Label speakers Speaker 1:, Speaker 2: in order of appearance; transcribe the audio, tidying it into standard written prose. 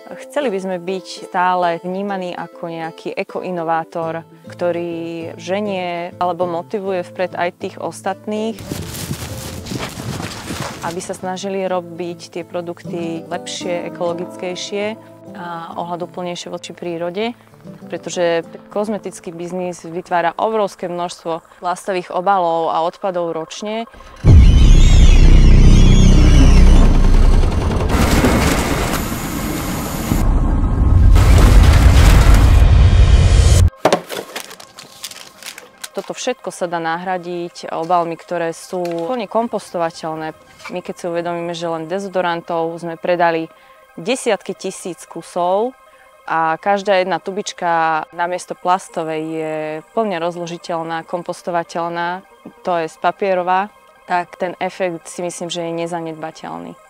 Speaker 1: Chceli by sme byť stále vnímaní ako nejaký ekoinovátor, ktorý ženie alebo motivuje vpred aj tých ostatných, aby sa snažili robiť tie produkty lepšie, ekologickejšie a ohľaduplnejšie voči prírode, pretože kozmetický biznis vytvára obrovské množstvo plastových obalov a odpadov ročne. Toto všetko sa dá nahradiť obalmi, ktoré sú plne kompostovateľné. My keď si uvedomíme, že len dezodorantov sme predali desiatky tisíc kusov a každá jedna tubička namiesto plastovej je plne rozložiteľná, kompostovateľná, to je z papierová, tak ten efekt si myslím, že je nezanedbateľný.